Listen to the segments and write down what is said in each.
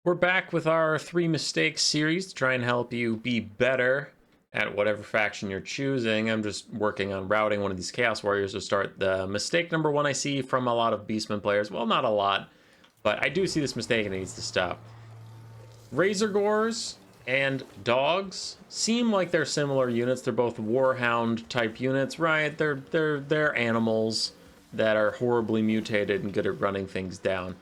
We're back with our 3 mistakes series to try and help you be better at whatever faction you're choosing. I'm just working on routing one of these Chaos Warriors to start. The mistake number 1 I see from a lot of Beastmen players, well, not a lot, but I do see this mistake and it needs to stop. Razergores and dogs seem like they're similar units. They're both warhound type units, right? They're animals that are horribly mutated and good at running things down.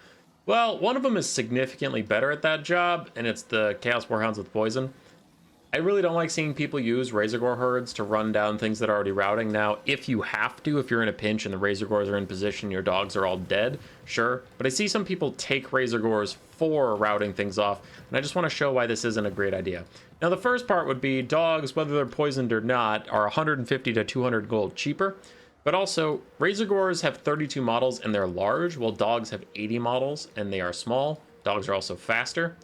Well, one of them is significantly better at that job, and it's the Chaos Warhounds with poison. I really don't like seeing people use Razorgore herds to run down things that are already routing. Now, if you have to, if you're in a pinch and the Razorgores are in position, your dogs are all dead, sure. But I see some people take Razorgores for routing things off, and I just want to show why this isn't a great idea. Now, the first part would be dogs, whether they're poisoned or not, are 150 to 200 gold cheaper. But also, Razorgores have 32 models and they're large, while dogs have 80 models and they are small. Dogs are also faster.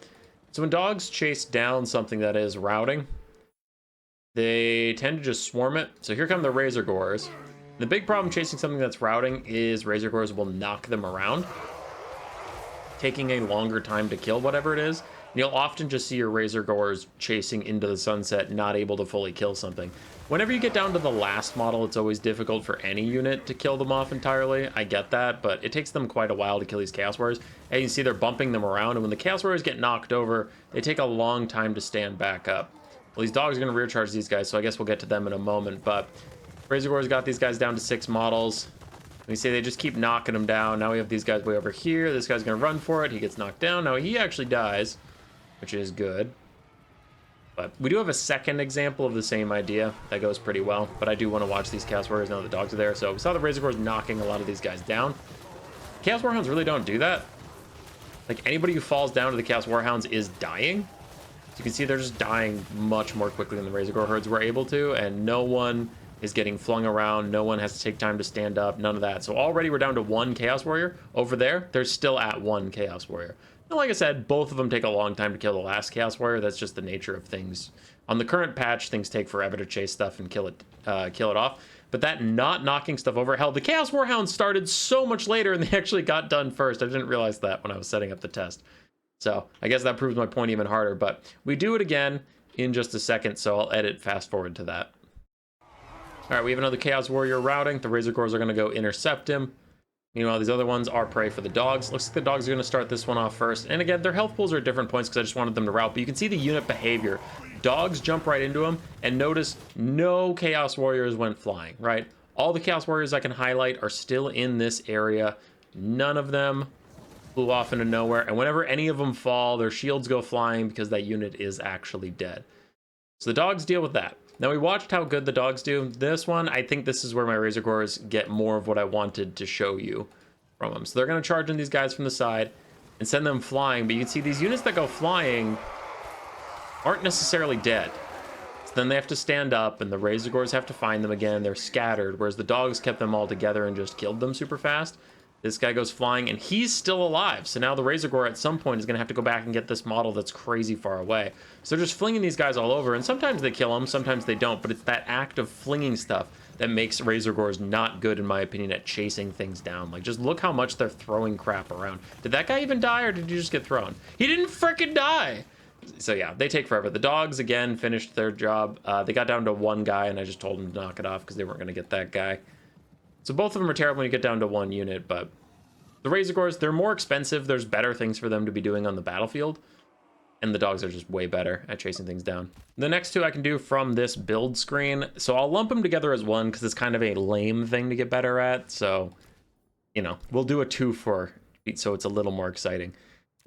So when dogs chase down something that is routing, they tend to just swarm it. So here come the Razorgores. The big problem chasing something that's routing is Razorgores will knock them around, taking a longer time to kill whatever it is. And you'll often just see your Razorgores chasing into the sunset, not able to fully kill something. Whenever you get down to the last model, it's always difficult for any unit to kill them off entirely. I get that, but it takes them quite a while to kill these Chaos Warriors. And you can see they're bumping them around, and when the Chaos Warriors get knocked over, they take a long time to stand back up. Well, these dogs are going to rear charge these guys, so I guess we'll get to them in a moment, but Razorgores got these guys down to 6 models. We say they just keep knocking them down. Now we have these guys way over here. This guy's going to run for it. He gets knocked down. Now he actually dies, which is good. But we do have a second example of the same idea that goes pretty well. But I do want to watch these Chaos Warriors now the dogs are there. So we saw the Razorgores knocking a lot of these guys down. Chaos Warhounds really don't do that. Like, anybody who falls down to the Chaos Warhounds is dying. So you can see they're just dying much more quickly than the Razorgore herds were able to. And no one is getting flung around. No one has to take time to stand up. None of that. So already we're down to 1 Chaos Warrior. Over there, they're still at 1 Chaos Warrior. And like I said, both of them take a long time to kill the last Chaos Warrior. That's just the nature of things. On the current patch, things take forever to chase stuff and kill it off. But that not knocking stuff over, hell, the Chaos Warhounds started so much later and they actually got done first. I didn't realize that when I was setting up the test. So I guess that proves my point even harder. But we do it again in just a second, so I'll edit fast forward to that. All right, we have another Chaos Warrior routing. The Razorgores are going to go intercept him. Meanwhile, these other ones are prey for the dogs. Looks like the dogs are going to start this one off first. And again, their health pools are at different points because I just wanted them to route. But you can see the unit behavior. Dogs jump right into them. And notice no Chaos Warriors went flying, right? All the Chaos Warriors I can highlight are still in this area. None of them flew off into nowhere. And whenever any of them fall, their shields go flying because that unit is actually dead. So the dogs deal with that. Now, we watched how good the dogs do. This one, I think this is where my Razorgores get more of what I wanted to show you from them. So they're going to charge in these guys from the side and send them flying. But you can see these units that go flying aren't necessarily dead. So then they have to stand up, and the Razorgores have to find them again. They're scattered, whereas the dogs kept them all together and just killed them super fast. This guy goes flying, and he's still alive. So now the Razorgore at some point is going to have to go back and get this model that's crazy far away. So they're just flinging these guys all over, and sometimes they kill them, sometimes they don't. But it's that act of flinging stuff that makes Razorgores not good, in my opinion, at chasing things down. Like, just look how much they're throwing crap around. Did that guy even die, or did he just get thrown? He didn't frickin' die! So yeah, they take forever. The dogs, again, finished their job. They got down to 1 guy, and I just told them to knock it off because they weren't going to get that guy. So both of them are terrible when you get down to 1 unit, but the Razorgores, they're more expensive. There's better things for them to be doing on the battlefield, and the dogs are just way better at chasing things down. The next 2 I can do from this build screen, so I'll lump them together as 1 because it's kind of a lame thing to get better at, so, you know, we'll do a 2 for so it's a little more exciting.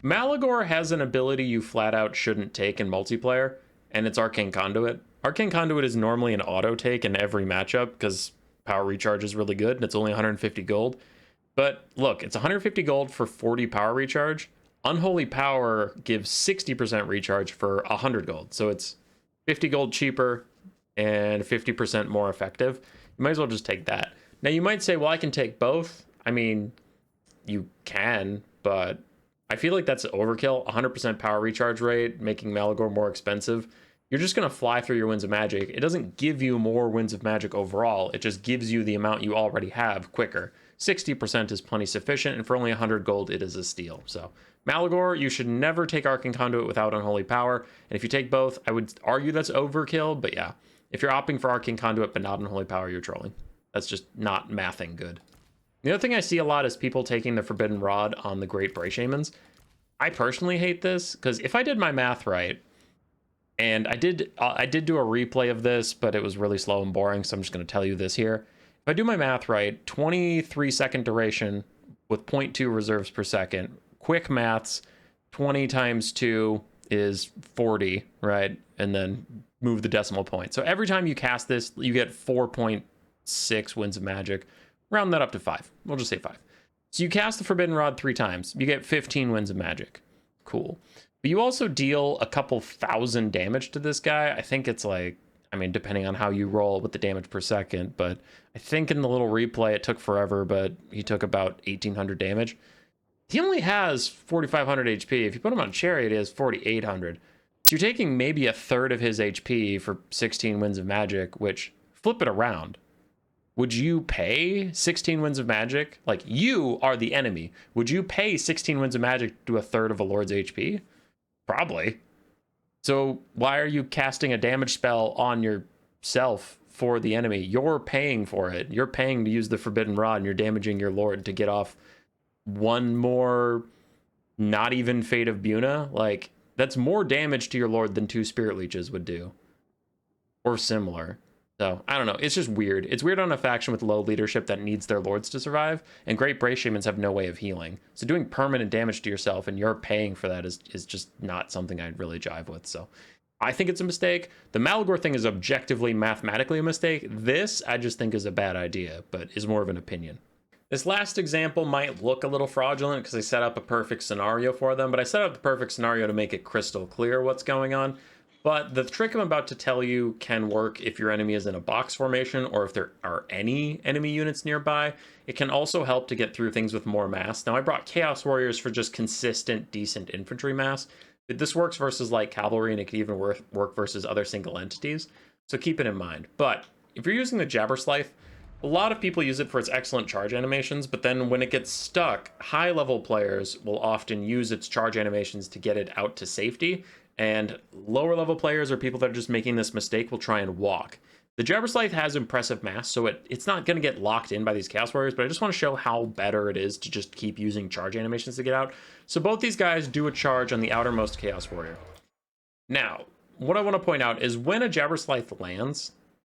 Malagor has an ability you flat out shouldn't take in multiplayer, and it's Arcane Conduit. Arcane Conduit is normally an auto take in every matchup because power recharge is really good, and it's only 150 gold. But look, it's 150 gold for 40 power recharge. Unholy Power gives 60% recharge for 100 gold. So it's 50 gold cheaper and 50% more effective. You might as well just take that. Now you might say, well, I can take both. I mean, you can, but I feel like that's overkill. 100% power recharge rate, making Malagor more expensive. You're just going to fly through your Winds of Magic. It doesn't give you more Winds of Magic overall. It just gives you the amount you already have quicker. 60% is plenty sufficient, and for only 100 gold, it is a steal. So Malagor, you should never take Arcane Conduit without Unholy Power, and if you take both, I would argue that's overkill, but yeah, if you're opting for Arcane Conduit but not Unholy Power, you're trolling. That's just not mathing good. The other thing I see a lot is people taking the Forbidden Rod on the Great Bray Shamans. I personally hate this, because if I did my math right, and I did do a replay of this, but it was really slow and boring, so I'm just going to tell you this here. If I do my math right, 23-second duration with 0.2 reserves per second. Quick maths, 20 times 2 is 40, right? And then move the decimal point. So every time you cast this, you get 4.6 winds of magic. Round that up to 5. We'll just say 5. So you cast the Forbidden Rod 3 times. You get 15 winds of magic. Cool. But you also deal a couple thousand damage to this guy. I think it's like, I mean, depending on how you roll with the damage per second, but I think in the little replay it took forever, but he took about 1,800 damage. He only has 4,500 HP. If you put him on Chariot, he has 4,800. So you're taking maybe a third of his HP for 16 winds of magic, which, flip it around. Would you pay 16 winds of magic? Like, you are the enemy. Would you pay 16 winds of magic to do a third of a lord's HP? Probably. So why are you casting a damage spell on yourself for the enemy? You're paying for it. You're paying to use the Forbidden Rod, and you're damaging your lord to get off one more not even Fate of Buna. Like, that's more damage to your lord than 2 Spirit Leeches would do. Or similar. So, I don't know. It's just weird. It's weird on a faction with low leadership that needs their lords to survive, and Great Bray Shamans have no way of healing. So doing permanent damage to yourself and you're paying for that is just not something I'd really jive with. So I think it's a mistake. The Malagor thing is objectively, mathematically a mistake. This, I just think is a bad idea, but is more of an opinion. This last example might look a little fraudulent because I set up a perfect scenario for them, but I set up the perfect scenario to make it crystal clear what's going on. But the trick I'm about to tell you can work if your enemy is in a box formation or if there are any enemy units nearby. It can also help to get through things with more mass. Now, I brought Chaos Warriors for just consistent, decent infantry mass. But this works versus like cavalry, and it can even work versus other single entities. So keep it in mind. But if you're using the Jabberslythe, a lot of people use it for its excellent charge animations, but then when it gets stuck, high-level players will often use its charge animations to get it out to safety. And lower level players or people that are just making this mistake will try and walk. The Jabberslythe has impressive mass, so it's not going to get locked in by these Chaos Warriors, but I just want to show how better it is to just keep using charge animations to get out. So both these guys do a charge on the outermost Chaos Warrior. Now, what I want to point out is when a Jabberslythe lands,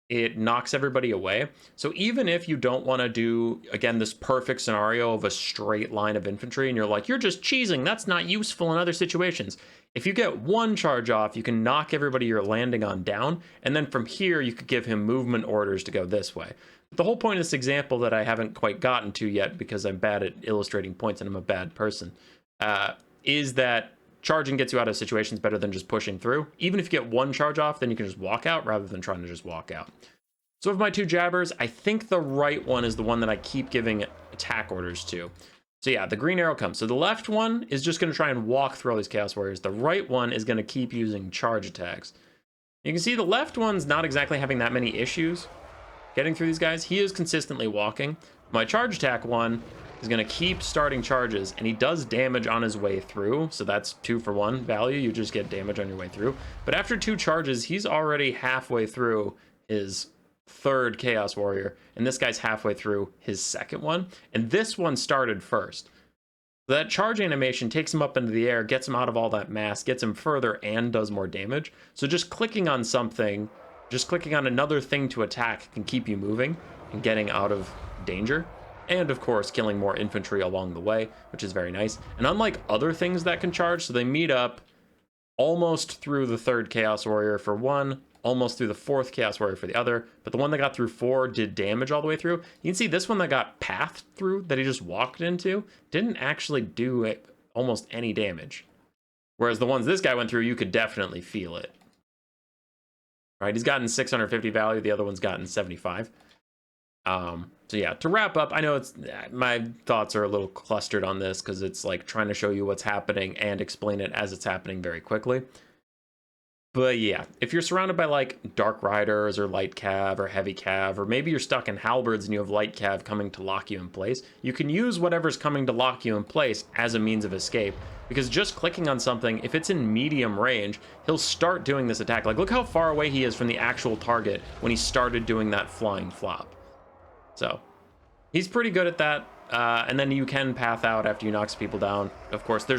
it knocks everybody away. So even if you don't want to do, again, this perfect scenario of a straight line of infantry, and you're like, you're just cheesing, that's not useful in other situations. If you get one charge off, you can knock everybody you're landing on down, and then from here, you could give him movement orders to go this way. The whole point of this example that I haven't quite gotten to yet, because I'm bad at illustrating points and I'm a bad person, is that charging gets you out of situations better than just pushing through. Even if you get one charge off, then you can just walk out rather than trying to just walk out. So of my 2 jabbers, I think the right one is the one that I keep giving attack orders to. So yeah, the green arrow comes. So the left one is just going to try and walk through all these Chaos Warriors. The right one is going to keep using charge attacks. You can see the left one's not exactly having that many issues getting through these guys. He is consistently walking. My charge attack one is going to keep starting charges, and he does damage on his way through. So that's 2 for 1 value. You just get damage on your way through. But after 2 charges, he's already halfway through his 3rd Chaos Warrior, and this guy's halfway through his 2nd one, and this one started first. So that charge animation takes him up into the air, gets him out of all that mass, gets him further, and does more damage. So just clicking on something, just clicking on another thing to attack can keep you moving and getting out of danger, and of course killing more infantry along the way, which is very nice. And unlike other things that can charge, so they meet up almost through the 3rd Chaos Warrior for one, almost through the 4th Chaos Warrior for the other, but the one that got through 4 did damage all the way through. You can see this one that got pathed through, that he just walked into, didn't actually do almost any damage. Whereas the ones this guy went through, you could definitely feel it. Right, he's gotten 650 value, the other one's gotten 75. So yeah, to wrap up, I know my thoughts are a little clustered on this because it's like trying to show you what's happening and explain it as it's happening very quickly. But yeah, if you're surrounded by like dark riders or light cav or heavy cav, or maybe you're stuck in halberds and you have light cav coming to lock you in place, you can use whatever's coming to lock you in place as a means of escape. Because just clicking on something, if it's in medium range, he'll start doing this attack. Like, look how far away he is from the actual target when he started doing that flying flop. So he's pretty good at that. And then you can path out after you knocks people down. Of course, there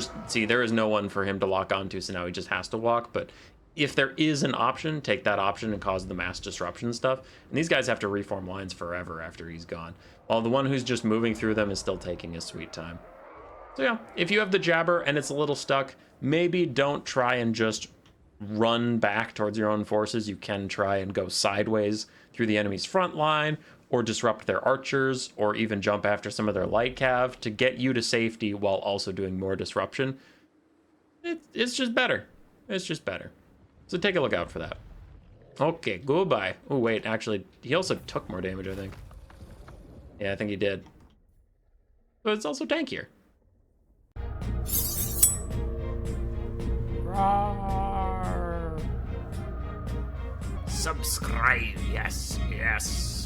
is no one for him to lock onto, so now he just has to walk. But if there is an option, take that option and cause the mass disruption stuff. And these guys have to reform lines forever after he's gone, while the one who's just moving through them is still taking his sweet time. So yeah, if you have the jabber and it's a little stuck, maybe don't try and just run back towards your own forces. You can try and go sideways through the enemy's front line, or disrupt their archers, or even jump after some of their light cav to get you to safety while also doing more disruption. It's just better. It's just better. So take a look out for that. Okay, goodbye. Oh, wait, actually, he also took more damage, I think. Yeah, I think he did. But it's also tankier. Roar. Subscribe, yes, yes.